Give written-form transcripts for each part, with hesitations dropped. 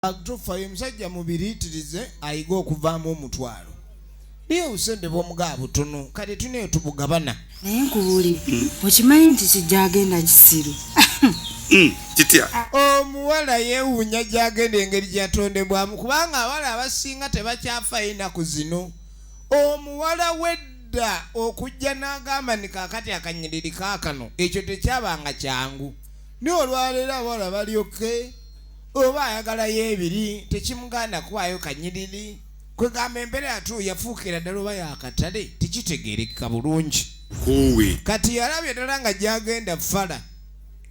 Tufayo musajja mubiriitirize ayiga okuvaamu omutwalo. Niye obusente bw'omugaa butono kale tuneyo tubugabana. Naye nkubuulire okimanyi nti kijja agenda kisiru. Kitya? Omuwala yeewuunya gy'agenda engeri gy'atondebwamu kubanga abawala abasinga tebakyafa ennaku zino. Omuwala wedda okujja n'agamba ni kaakati akanyiriri kaakano ekyo tekyabanga kyangu. Naye olwaleero abawala balyoke oba ayagalayo ebiri tekimuganda kuwaayo kanyiriri kwegamba embeera yatu yafuukira ddala oba yakatale tekitegeereka bulungi. Kati yalabye ddala nga gy'agenda fala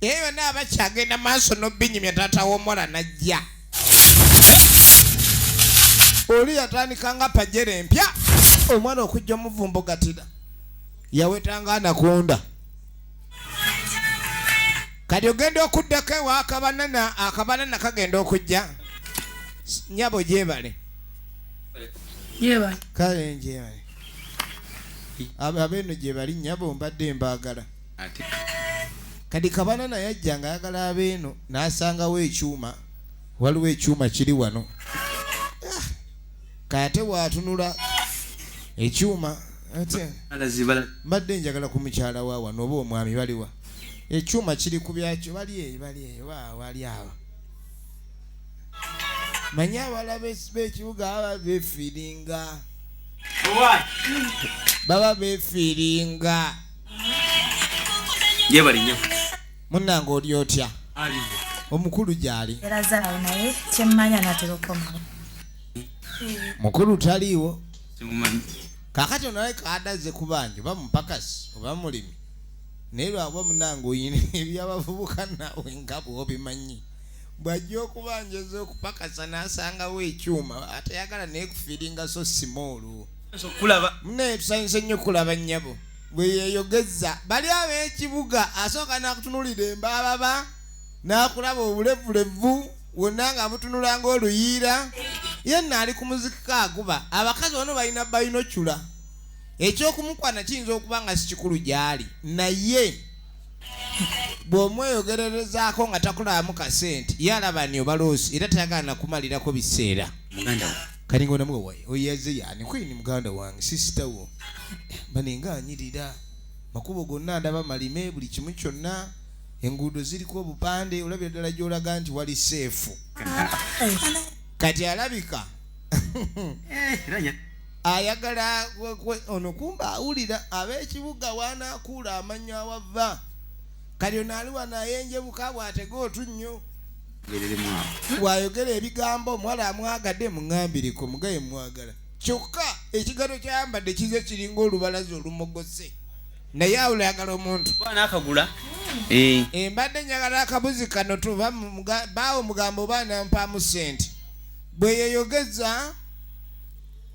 era yonna abakyagenda maaso n'obbinyimya taata w'omuwala n'ajja oli yatandika nga pajjera empya omwana okujja omuvumbugatira yawetanga anakonda. Kati ogenda okuddako ewa akabanana kagenda okujja. Nyabo gyebale. Yeba. Kale njebale. Abeeno gyebali nyabo mbadde mbaagala. Kati kabanana yajja nga ayagala abeeno n'asangawo ekyuma. Waliwo ekyuma kiri wano. Kate bw'atunula ekyuma ate mbadde njagala ku mukyala wa wano oba omwami baliwa. Ekyuma kiri ku byakyo bali eyo wali awo. Manya abala b'ekibuga baba beefiringa. Baba beefiringa. Ye bali nnyo. Munnange oli otya? Omukulu gy'ali? Erazaawo naye kyemmanya naterokoma. Mukulu taliiwo? Simumanyi. Kaakati onaleka adaze ku bangi oba mupakasi oba mulimi. Naye lwaba munange oyina ebyabavubuka naawe nga bw'obimanyi. Bw'ajja okubanjeza okupakasa n'asangawo ekyuma atayagala naye kufiringa so simoolu. Munaye tusanyuse nnyo kulaba nnyabo bwe yeeyogezza. Bali ab'ekibuga asooka n'akutunulira embaababa n'akulaba obulevulevu wonna ng'amutunula ng'oluyiira. Yenna ali ku muzika aguba. Abakazi bano balina bayinocula. Ekyokumukwana kiyinza okuba nga si kikulu gy'ali naye bw'omweyogererezaako nga takulabamu kasente ye alaba ni obaloosi era tayagala nakumalirako biseera. Kati ng'onamugawaye oyaze yaani kwini muganda wange sisita wo baninga anyirira makubo gonna ndaba malime buli kimu kyonna enguudo ziriko obupande olabira ddala gy'olaga nti wali seefu. Kati alabika ayagala ono kumba awulira ab'ekibuga waanakuula amannya awava. Kati ono ali wano ayenjebuka bw'atega otunnyo bw'ayogera ebigambo omuwala amwagadde muŋŋambireko mugaye mwagala kyokka ekigato kyayambadde kize kiringa olubalaza olumogose naye awula ayagala omuntu n'akagula. Mbadde njagala akabuzi kano baawo mugambo oba nampaamu sente bwe yeeyogeza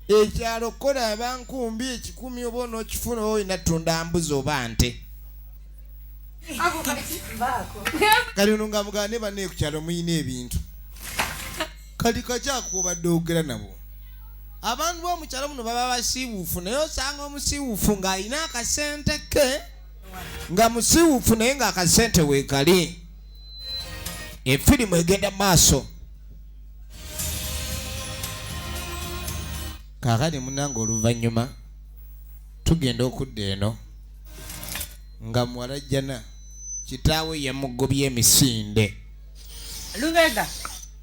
ekyalo kola abankumbi 10 oba onookifuna oba olina tunda mbuzi oba nte. Kali ono nga mugane banne ku kyalo muyina ebintu kati kakyakuba obadde ogera nabo. Abantu b'omu kyalo muno baba basiiwuufu naye osanga omusiiwuufu ng'alina akasente ke nga musiiwuufu naye ng'akasente weekali. Efirimu egenda maaso. Kaakati munnange oluvannyuma tugenda okudda eno nga muwala jjana kitaawe yamugobye emisinde. Lubega.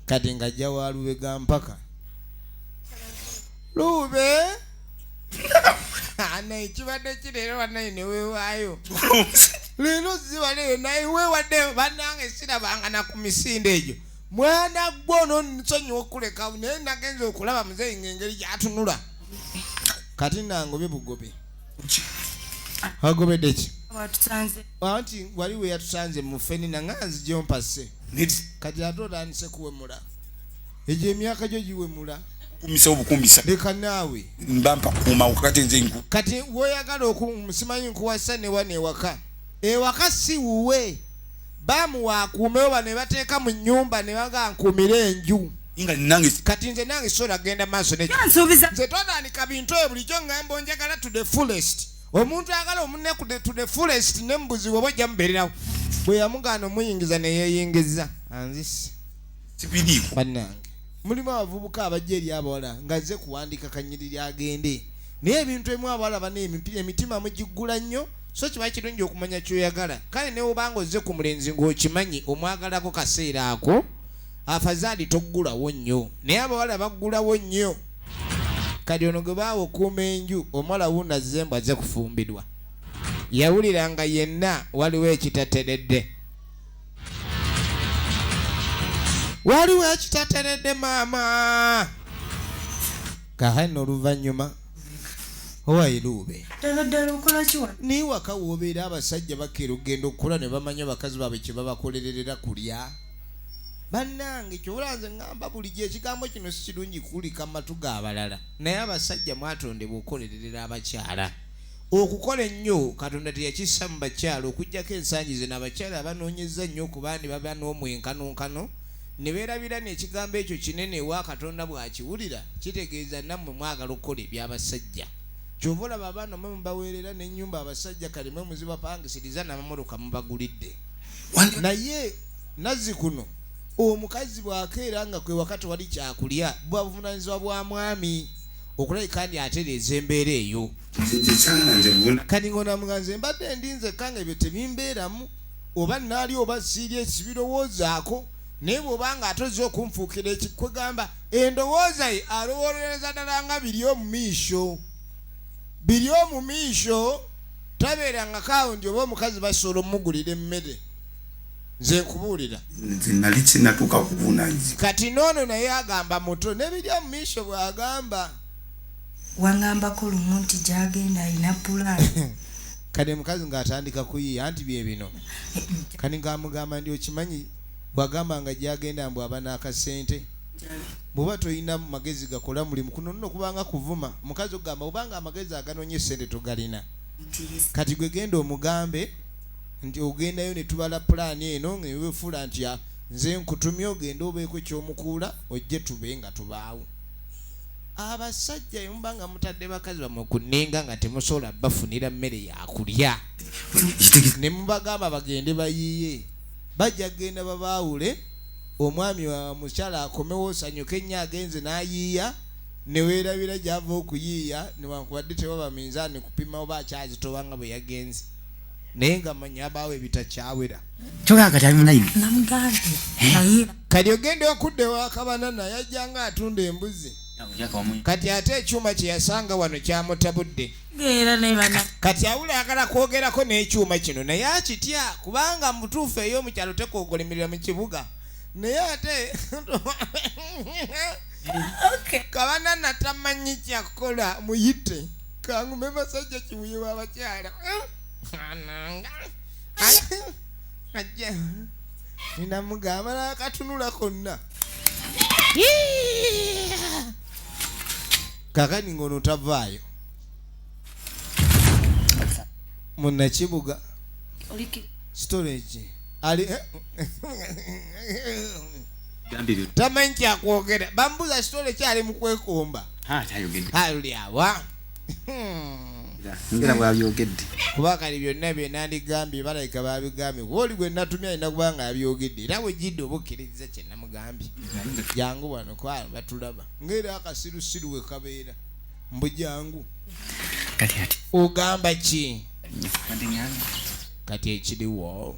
Kati ng'ajja wa Lubega mpaka. Lube! Naye kibadde kireero bannaye ne weewaayo. Leero ziwaleyo naye weewadde bannange sirabanga na ku misinde egyo. Mwana gwono nsonyiwa okuleka naye nagenza okulaba muzeeyi ng'engeri gy'atunula. Kati nangobye bugobe. Agobedde ki? Watusanze. Anti wali we yatusanze mu ffeni na nga nzija ompase. Kati ate otandise kuwemula. Egyo emyaka gyo giwemula. Kumisa obukumbisa. Leka naawe. Mbampa kuma wakati nze nku. Kati woyagala okumusimanyi nkuwasa ne wane ewaka. Ewaka si wuwe. Bamuwa akuumewo bano ne bateeka mu nnyumba ne baga nkuumire enju. Inga nange kati nze nange sola genda maaso ne nze totandika bintu ebyo bulijjo ngamba njagala to the fullest. Omuntu agala omunne to the fullest n'embuzi bwe bajja mubeererawo. Bwe yamugaana omuyingiza ne yeeyingiza anzisi. Sibidiiko. Bannange mulimu abavubuka abajja eri abawala ngazze kuwandika kanyiriri agende naye ebintu emu abawala bana emitima mugiggula nnyo so kiba kirungi okumanya kyoyagala kale ne obanga ozze ku mulenzi ng'okimanyi omwagalako kaseera ako afazaali toggulawo nnyo naye abawala baggulawo nnyo kati ono gwe baawa okuuma enju omuwala wuuna zembwa azze kufumbirwa yawulira nga yenna waliwo ekitateredde waliwo ekitateredde maama kahano oluvannyuma owairuube ddala okola kiwa naye waka woobeera abasajja bakeera okugenda okukola ne bamanya bakazi baabwe kye babakolerera kulya bannange kyobulanze ŋŋamba bulijjo ekigambo kino si kirungi kuwulika mu matu g'abalala naye abasajja mwatondebwa okukolerera abakyala okukola ennyo katonda teyakissa mu bakyala okuggyako ensangi zino abakyala abanoonyeza nnyo ku baandi baba n'omwenkanonkano ne beerabira n'ekigambo ekyo kinene ewa katonda bw'akiwulira kitegeeza nammwe mwagala okukola eby'abasajja kyova olaba abaana mwe mubaweerera n'ennyumba abasajja kale mwe muzibapangisiriza n'amamotoka mubagulidde naye nazzi kuno omukazi bw'akeera nga kwe wakati wali kyakulya bwa buvunaanyizibwa bwa mwami okulabika ndi atereeza embeera eyo kati ng'onamuganze mbadde ndinzekka nga ebyo tebimbeeramu oba naali oba siirye sibirowoozaako naye bw'obanga atoze okunfuukira ekikwegamba endowooza ye alowooleza ddala nga biri omu miisho tabeeranga kaawundi oba omukazi basobola omugulira emmere nze nkubuulira nali kinatuuka kuvunaanyizibwa kati noono naye agamba muto nebirya mu miisho bw'agamba waŋŋambako lumu nti gy'agenda alina pulaani kati mukazi ng'atandika kuyiiya anti bye bino kati ng'amugamba ndi okimanyi bw'agamba nga gy'agenda mbw aba n'akasente bw'oba toyina magezi gakola mulimu kuno nno kubanga kuvuma mukazi okugamba obanga amagezi aganoonye essente togalina kati gwe genda omugambe nti ogendayo ne tubala pulaani eno newefuula nti nze nkutumye ogenda obeeko ekyomukuula ojje tube nga tubaawo abasajja mubanga mutadde bakazi bamwe okunenga nga temusobola bafunira mmere yakulya ne mubagamba bagende bayiiye bajja kgenda babaawule omwami wa mukyala akomewo osanyuke ennyo agenze n'ayiiya ne weerabira gy'ava okuyiiya newankubadde tebaba minzaani kupima oba akyazitobanga bwe yagenze naye nga manya abaawo ebitakyawera kyogaa kati ali mulayini namugambye naye kati ogende okudde wakabanana yajja nga atunda embuzi kati ate ekyuma kye yasanga wano kyamutabudde era ne bana kati awula ayagala kwogerako n'ekyuma kino naye akitya kubanga mutuufu ey'omukyalo tekogolimirira mu kibuga naye ate kabanana tamanyi kyakukola muyite kangume basajja kibuye w'abakyala ajja ninamugamba nakatunula konna kakani ngono tavaayo munnakibuga storage ali tamanyi kyakwogera bambuza storage ali mu kwekomba ali awa ngera bwabyogedde kuba kali byonna byenandigambye balabika babigambye oli gwe natumya alina kubanga yabyogedde era bwegidde oba okkiriza kye namugambye jangu wano kwala batulaba ngaera akasirusiru we kabeera mbu jangu kati ogamba ki kati ekiriwo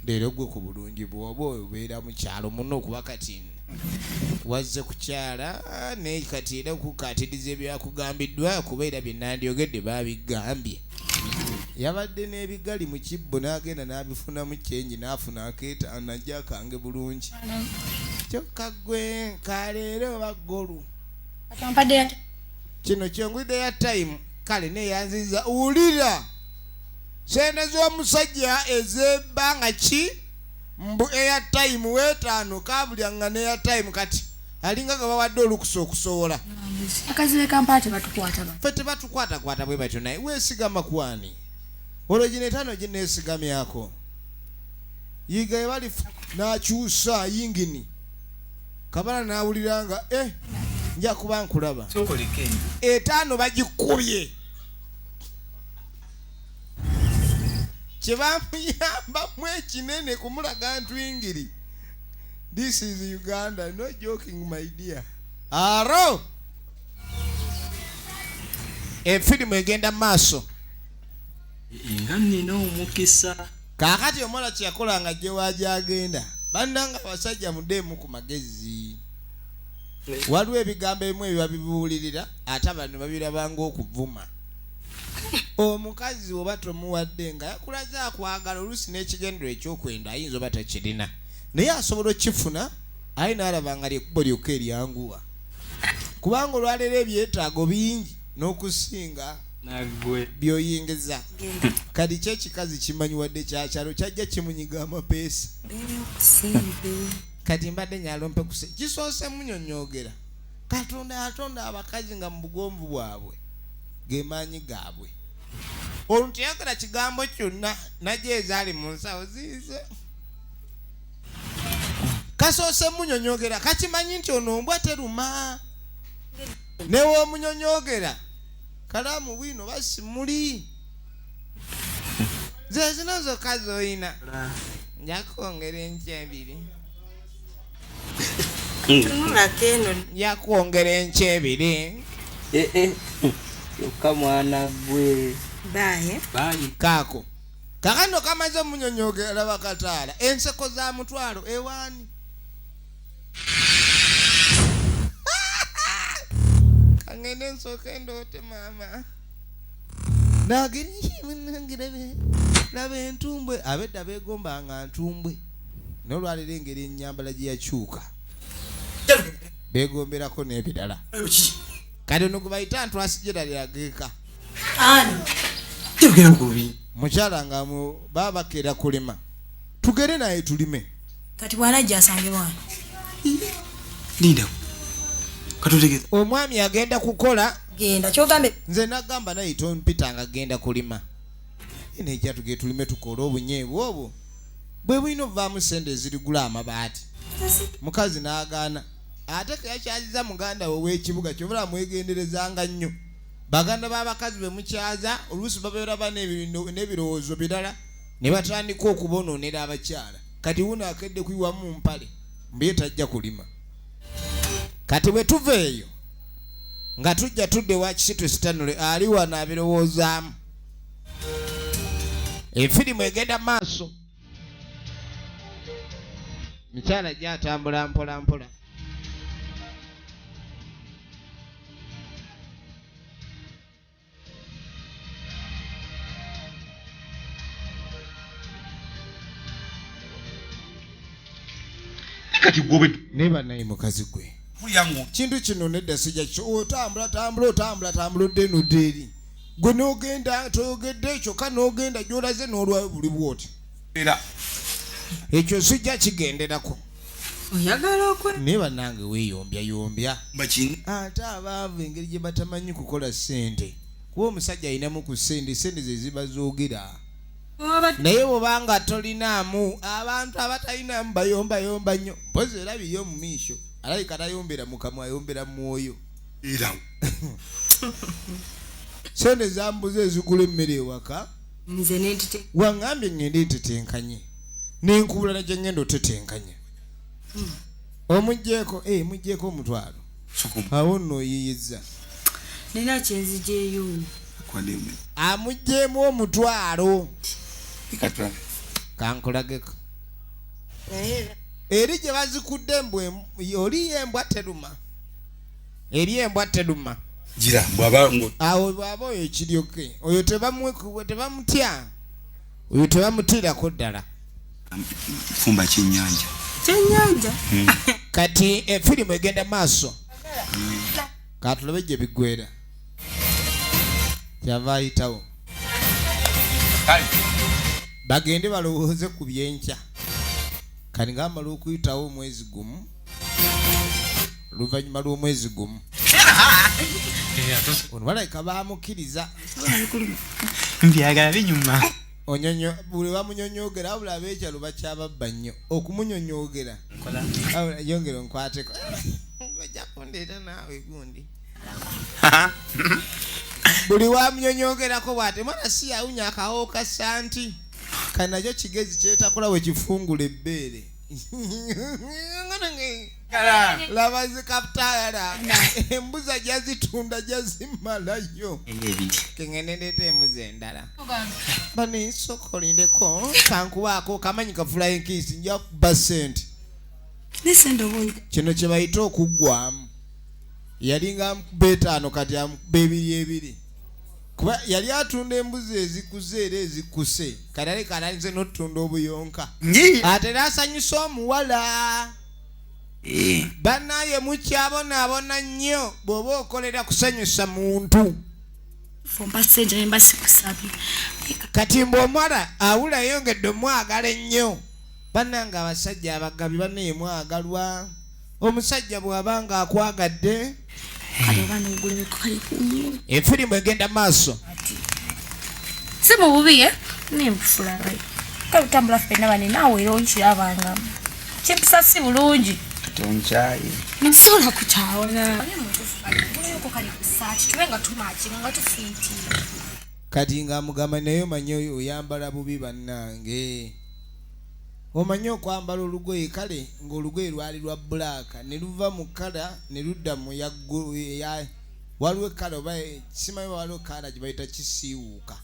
leero gwe ku bulungi bwoba obeera mu kyalo muno okuba kati wazze kukyala naye kati era okukatiriza ebyakugambiddwa kubeera bye nandyogedde babigambye yabadde n'ebigali mu kibbo n'agenda n'abifunamu kyenyi n'afuna akeeta najja akange bulungi kyokka gwe kaleero oba ggolu kino kyongwidde ya time kale neyanziza wulira sente z'omusajja ez'ebbanga ki mbu airtime weetaano kabulyanga ne airtime kati alinga nga bawadde olukusa okusobola akazi bekampala tebatukwata ffe tebatukwatakwata bwe batyo naye weesigama kwani olwo gino etaano gineesigamyako yiga ebali n'akyusa yingini kabala n'awulira nga nja kuba nkulaba etaano bagikubye kyebamuyambamu ekinene kumulaga ntwingiri This is Uganda, no joking my dear. Aro efirimu egenda maaso nga nina omukisa kakati omwana kyakola nga gye wajagenda bannanga abasajja muddemu ku magezi waliwo ebigambo ebimu ebiba bibuulirira ate abantu babirabanga okuvuma omukazi oba tomuwadde nga yakulaze akwagala oluusi n'ekigendero ekyokwenda ayinza oba takirina naye asobola okifuna aye n'alaba nga lyekkubo lyokka eryanguwa kubanga olwaleero ebyetaago bingi n'okusinga nagwe byoyingiza kati kyekikazi kimanyi wadde kyakyalo kyajja kimunyiga amapeesa kati mbadde nyalompe kuse kisoose munyonyogera katonda atonda abakazi nga mu bugomvu bwabwe gemaanyi gaabwe olwo teyagala kigambo kyonna najja ezaali mu nsawo ziize kasoose munyonyogera kakimanyi nti ono ombwa teruma newomunyonyogera kalamu bwino basimuli ze zino zokka zoyina njakwongera enky ebiri njakwongera enky ebiri yokka mwana gwe baye kaako kakano kamaze omunyonyogera bakataala enseko za mutwalo ewaani kangende ensooka endoote maama nagenyimunangirabe laba entumbwe abedda beegombanga ntumbwe n'olwaliro engeri ennyambala gye yakyuka beegomberako n'ebirala kati ono gwe bayita ntwasigira lyageeka mukyala nga baba bakeera kulima tugere naye tulime kati bw'anajja asange wano linda katutegeza omwami agenda kukola genda kyogambe nze nagamba naye tompitanga agenda kulima ene ejja tuge tulime tukola obunyeebu obwo bwe bulina ovaamu sente ezirigula amabaati mukazi n'agaana ate keyakyaziza muganda we w'ekibuga kyobula mwegenderezanga nnyo baganda b'abakazi be mukyaza oluusi babeeraba n'ebirowoozo birala ne batandika okubonoonera abakyala kati wuno akedde kuyiwa mu mpale mbuye tajja kulima kati bwe tuva eyo nga tujja tudde wa kisitu sitanule ali wano abirowoozaamu efirimu egenda maaso mukyala gyatambula mpola mpola kati gwobe neba naye mukazi gwe kulyango kintu kino nedda sijja kyo otambula odde nodde eri gwe n'ogenda toyogedde ekyo ka n'ogenda gy'olaze n'olwayo buli bwoti era ekyo sijja kigenderako oyagala okwe naye bannange weeyombyayombya bakini ate abaavu engeri gye batamanyi kukola ssente kuba omusajja ayinamu ku ssente ze ziba zoogera naye bw'obanga tolinaamu abantu abatalinamu bayombayomba nnyo mpozi erabiyo mu miisho alabika tayombera mu kamwa ayombera mu mwoyo era sente zambuza ezigula emmere ewaka nze nentite waŋŋambye ŋŋende ntetenkanye nenkubula najja ŋŋenda otetenkanya omugjeeko mugjeeko omutwalo awo nno oyiyizza nina kyenzijeeyo kwademe amugjeemu omutwalo ikatwa kankulageko naye eri gye bazikudde oli embwa teruma eri embwa teruma jira bwaba ngo awo bwaba oyo ekiryoke oyo tebamutya oyo tebamutiirako ddala fumba kyenyanja kyenyanja kati efirimu egenda maaso katulabe gye biggwera kyava ayitawo bagende balowooze ku byenkya kati ng'amala okuyitawo omwezi gumu oluvannyuma lw'omwezi gumu ono balabika baamukiriza mbyagala binyuma buli bamunyonyogera wabula ab'ekyalo bakyababba nnyo okumunyonyogera yongera onkwateko ojja kundeeta naawe gundi buli wamunyonyogerako bw'ate mwana si yawunya akawo ka santi kati nakyo kigezi kyetakola we kifungula ebbeere laba zikaputayala embuzi ajazitunda jazimalayo kengeneneta embuzi endala bano ensoko lindeko kankubaako kamanyi kafulayo enkiisi nja kuba sente kino kye bayita okuggwamu yalinga amukuba 5 kati amukuba 2 kuba yali atunda embuzi ezikuze era ezikuse kadale kanalize n'otunda obuyonka ate nasanyusa omuwala bannaye mukyabonaabona nnyo bw'oba okolera kusanyusa muntu kati mbw'omuwala awula yongedde omwagala ennyo bannange abasajja abagabi bannaye mwagalwa omusajja bw'abanga akwagadde efirimu egenda maaso si mu bubi nempufulayo kalutambula ffenna bane naawe era onkirabangamu kimpisa si bulungi tonkyaye nsobola kukyawona kali kusaati tube nga tumakinga nga tufiitira kati nga mugamba naye omanyi oyambala bubi bannange omanyi okwambala olugoye kale ng'olugoye lwali lwa bbulaaka ne luva mu kala ne ludda mu waliwo ekkala oba simanyi waliwo kala gye bayita kisiiwuuka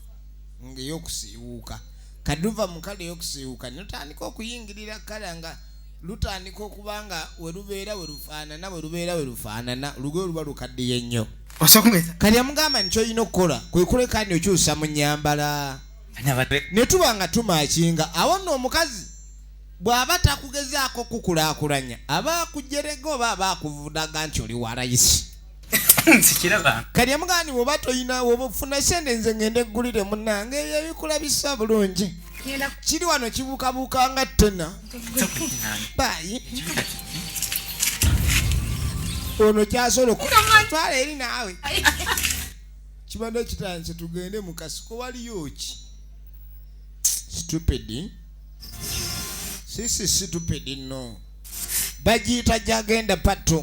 ng'ey'okusiiwuuka kati luva mu kala ey'okusiiwuuka ne lutandika okuyingirira kala nga lutandika okuba nga we lubeera we lufaanana olugoye luba lukaddiye nnyo kati amugamba nti kyolina okukola kwe kuleka ndi okyusa mu nnyambala ne tuba nga tumakinga awo nno omukazi bw'aba takugezaako kukulaakulanya aba akujerega oba aba akuvudaga nti oli warayisi kati amugamba nti bw'oba toyina woba ofuna sente nze ngende eggulire munnange ebyo bikulabisa bulungi kiri wano kibuukabuuka nga ttena bayi ono kyasobola okutwala eri naawe kibadde kitandise tugende mu kasiko waliyo ki stupid sisi stupid no bagiyita gyagenda pato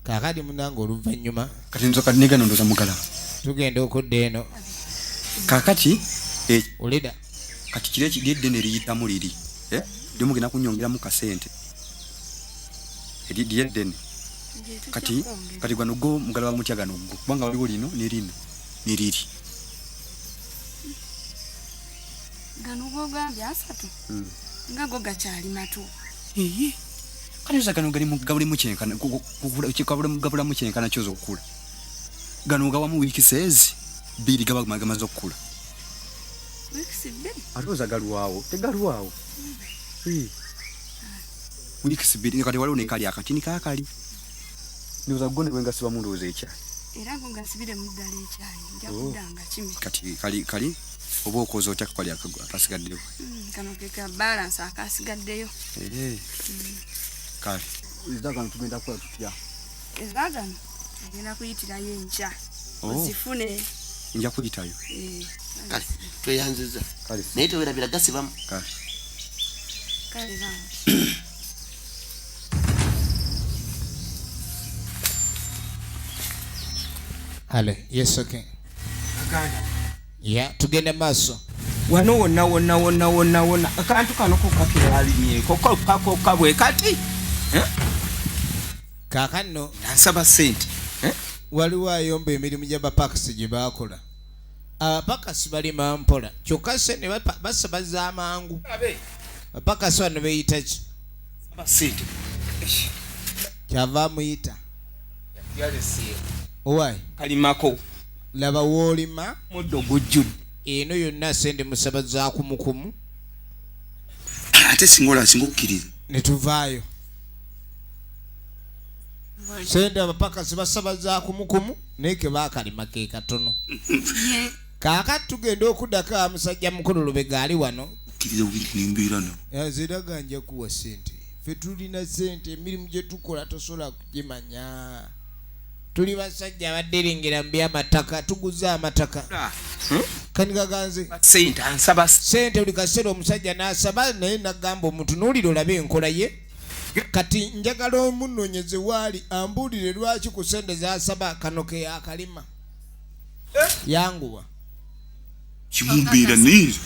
kakati munange oluvannyuma kati nzoka negano ndoza mugala tugenda okudda eno kakati olida kati kire kigedde ne liyitamu liri lyomugenda kunyongeramu kasente eridyedden kati gano go mugala wa mutya gano go kubanga waliwo lino niriri gano gogambye asatu nga go gakyali mato kati gano gali mugabule mukyenkana gabula mukyenkana kyoza okukula gano gawamu wiiki sezi 2 gaba magamaze okukula atoza galwawo tegalwawo wiiki 2 kati waliwo nekali akatini kakali ndoza gone wenga siba mundu oze ekyali era ngo ngasibire mu ddala ekyayi nja kudanga kimi kati kali oba okoza otya kali akasigaddeyo kano keka balance akasigaddeyo kale izagano tugenda kukola tutya ezagano agenda kuyitirayo enkya ozifune nja kuyitayo kale tweyanziza naye tewerabira gasibamu kale bamu ale yes okay tugende maaso wano wonna akantu kano kokakiralinyeeko kokabwe kati kaakano nansaba sente waliwo ayomba emirimu gy'abapakasi gye baakola abapakasi balima mpola kyokka se ne basabaza amangu bapakasi bano beeyita ki kyava amuyita owaayi kalimako laba woolima muddo gujjudde eno yonna sente musaba za kumukumu ate singa okkiriza ne tuvaayo sente abapakasi basaba za kumukumu naye ke baakalima ke katono kaakati tugenda okuddako amusajja mukulu lubega ali wano ziraga nja kuwa sente ffe tulina sente emirimu gye tukola tosobola kugimanya tuli basajja abadderingera mu by'amataka tuguze amataka kanigaganze sente ansaba sente buli kaseera omusajja n'asaba naye nagamba omuntu n'olira olabe enkola ye kati njagala omunoonyeze waali ambuulire lwaki ku sente z'asaba kano ke yakalima yanguwa kimumbeera nizo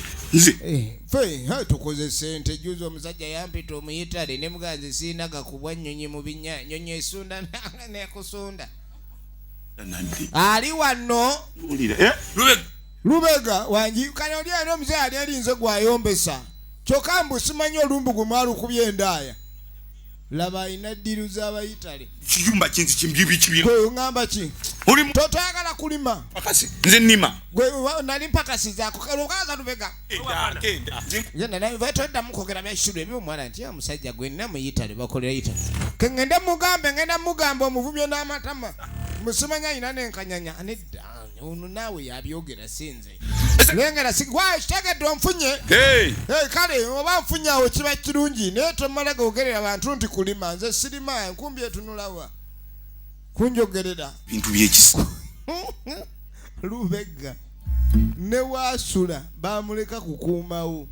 Fe tukoze sente juzi omusajja yampita omuyitale ne muganzi sina gakubwa nnyonyi mu binya nnyonyi esunda ne kusunda ali wano Lubega wanji kale oli ali omuze ali alinze gwayombesa kyokka mbu simanyi olumbu gumwalu kubyendaya laba ina ddiru z'abayitale kiyumba kinzi kimbibi gwe ngamba ki oli totoyagala kulima pakasi nze nnima gwe nali mpakasi zaako kalukaza Lubega genda nali vetodda mukogera byashulu ebyo mwana nti omusajja gwe nina muyitale bakolera yitale kengenda mugamba omuvumyo n'amatama musimanya ina n'enkanyanya anedda ono naawe yabyogera sinze lengera sigwa kitegedde onfunye kale oba nfunye awo kiba kirungi naye tomala gogerera abantu nti kulima nze sirima enkumbi etunulawa kunjogerera bintu byekisa Lubega ne wasula bamuleka kukuumawo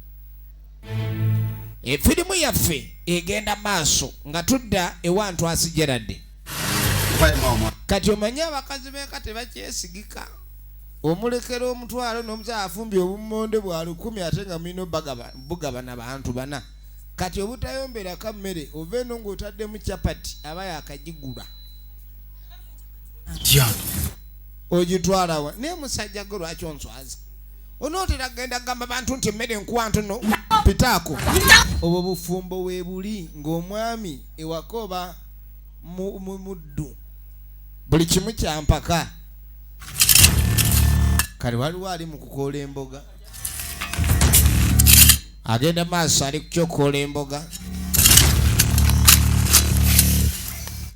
efirimu yaffe egenda maaso nga tudda ewantu asigeradde kati omanye abakazi beka tebakyesigika omulekera omutwalo n'omukyala afumbye obumonde bwa 10 ate nga mulina bugabana bantu bana kati obutayomberako mmere ova eno ng'otaddemu capati aba yakagigula ogitwalawa naye musajja gwe lwaki onswaza onootera genda kugamba bantu nti emmere enkuwa ntono pitaako obwo bufumbo weebuli ng'omwami ewaka oba muddu buli kimu kyampaka kale waliwo ali mu kukoola emboga agenda maaso ali kukyokoola emboga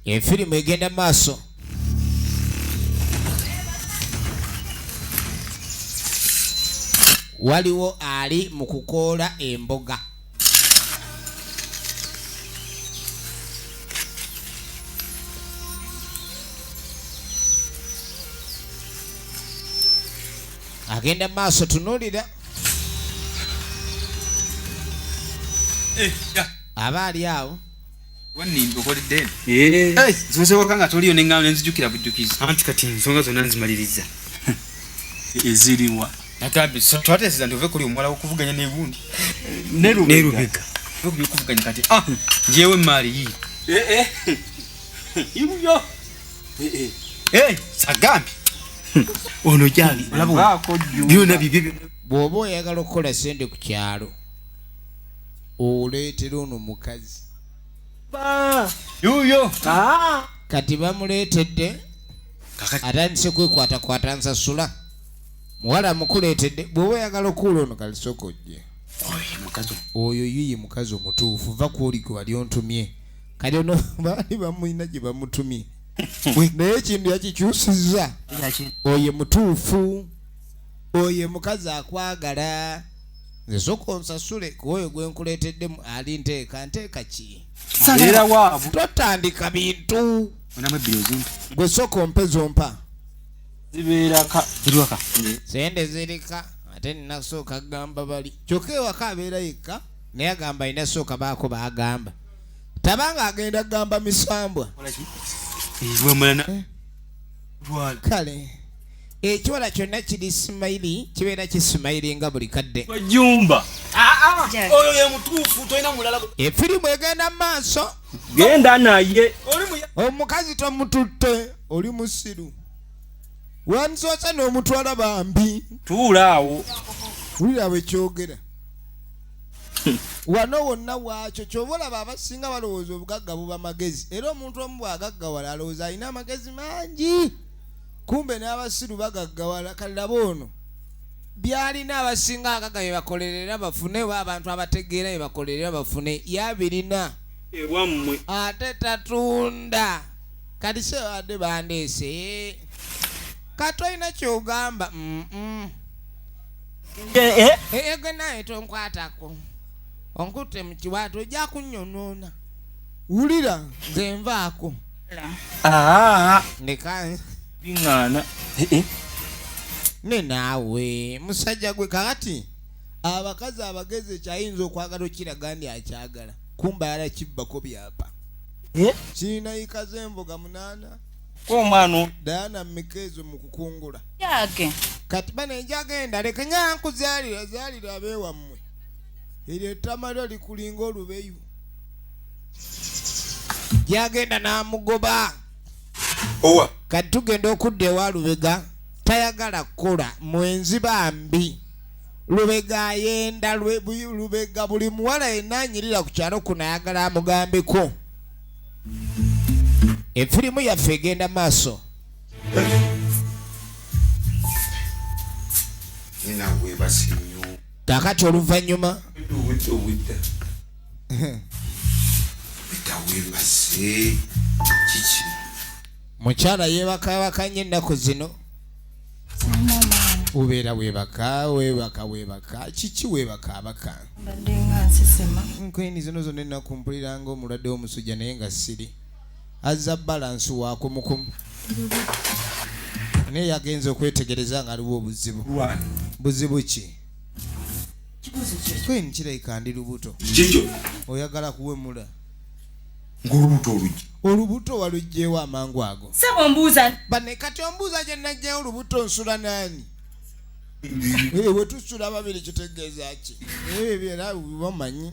efirimu egenda maaso waliwo ali mu kukoola emboga agenda maaso tunulira aba ali awo wanimba okolidde ziwezewaka nga toliyo neŋŋamba nenzijukira bujjukizi anti kati ensonga zonna nzimaliriza eziriwa nakabi twateseza nti ove kuli omuwala wokuvuganya nebundi nerubega ove kuli okuvuganya kati njewe emaali ibyo sagambi ono jali byona bibyo bw'oba oyagala okukola sente ku kyalo oleetera ono mukazi yuyo kati bamuleetedde atandise kwekwatakwata nsasula muwala mukuleetedde bw'oba oyagala okuwula ono kalisooka ojje oyo yuye mukazi omutuufu va kwoli gwe wali ontumye kali ono baali bamulina gye bamutumye naye ekintu yakikyusizza oye mutuufu oye mukazi akwagala nze sooka onsasule kuwoyo gwe nkuleeteddemu ali nteeka ki era waavu totandika bintu onamu ebbiri ozimpa gwe sooka ompe zompa ziriwaka sente zirika ate nina kusooka kugamba bali kyokka ewaka abeera yekka naye agamba alina sooka baako baagamba tabanga agenda kugamba misambwa wamulana kale ekiwala kyonna kiri simayiri kibeera kisimayiri nga buli kadde wajumba oyo ye mutuufu tolina mulala efirimu egenda mu maaso genda naye omukazi tomututte oli musiru wandisoose n'omutwala bambi tuula awo wulira bwe kyogera wano wonna waakyo ky'oba olaba abasinga balowooza obugagga buba magezi era omuntu omu bw'agaggawala alowooza alina amagezi mangi kumbe n'abasiru bagaggawala kalaba ono byalina abasinga agaga bye bakolerera bafune oba abantu abategeera bye bakolerera bafune yabirina ewammwe ate tatunda kati se wadde bandeese katolina kyogamba ege naye tonkwatako onkutte mu kiwato ojja kunnyonoona wulira nze nvaako ndeka biŋŋaana ne naawe musajja gwe kakati abakazi abagezi ekyayinza okwagala okiraga ndi akyagala kumba yala kibbako byapa kirina yikaze emboga 8 ko omwana Diana Mikezo mu kukungula yage kati bana ejagenda leka nyankuzalira zalira abewammwe eryo ettamalo likulinga olubeyu jagenda n'amugoba owa kati tugenda okudda ewa Lubega tayagala kukola mwenzi bambi Lubega ayenda Lubega buli muwala yenna anyirira ku kyalo kuno ayagala amugambeko efirimu yaffe egenda maaso nawe basinyo kakati oluvannyuma bitawe base kiki mukyala yeebaka ennaku zino ubeera weebaka kiki weebaka nkweni zino zonna ennaku mpuliranga omulwadde w'omusujja naye nga siri azza balansi waakumukumu naye yagenza okwetegereza nga aliwo buzibu ki kweni kirabika ndi lubuto kikyo oyagala kuwemula ng'olubuto olugi olubuto walugjeewo amangu ago Sebo mbuuza bane kati ombuuza gye najjayo olubuto nsula nani we tusula babiri kitegeeza ki ebyo era bamanyi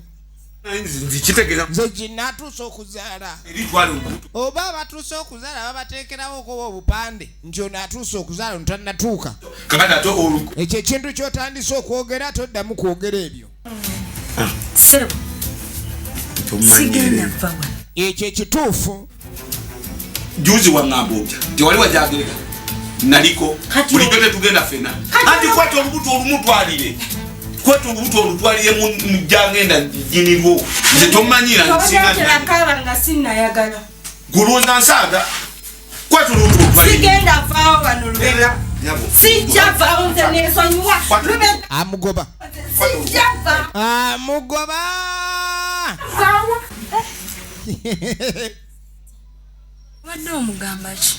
kitegeeza nze ginatuusa okuzaala eritwala olubuto oba abatuusa okuzaala babateekerawo okuba obupande nti ono atuusa okuzaala ono tannatuuka kakati ate ekyo ekintu ky'otandise okwogera toddamu kwogera ebyo Sebo sigenda kuva wano ekyo ekituufu juzi waŋŋamba otya tewali wajagereka naliko bulijjo tetugenda fena anti kwata olubuto olumutwalire kwata olubuto olutwalire mujjangenda jinirwo nze tomanyira tobaterakaba nga sinnayagala gulonda nsaaga kwata olubuto olutwalire sigenda vaawo wano Lubega sijja vaawo nze neesonyiwa Lubega amugoba sijja vaawo amugoba vaawo Mbadde omugamba ki?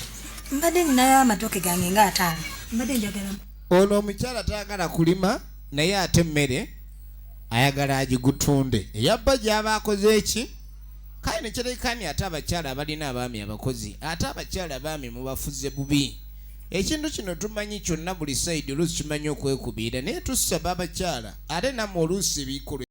Mbadde ninayo amatooke gange nga 5. Mbadde njagalamu. ono omukyala tayagala kulima naye ate emmere ayagala agigutunde eyabba gy'aba akoze eki kale nekyerekani ate abakyala abalina abaami abakozi ate abakyala abaami mubafuze bubi ekintu kino tumanyi kyonna buli sayidi oluusi kimanyi okwekubiira naye tusaba abakyala ate nammwe oluusi bikulu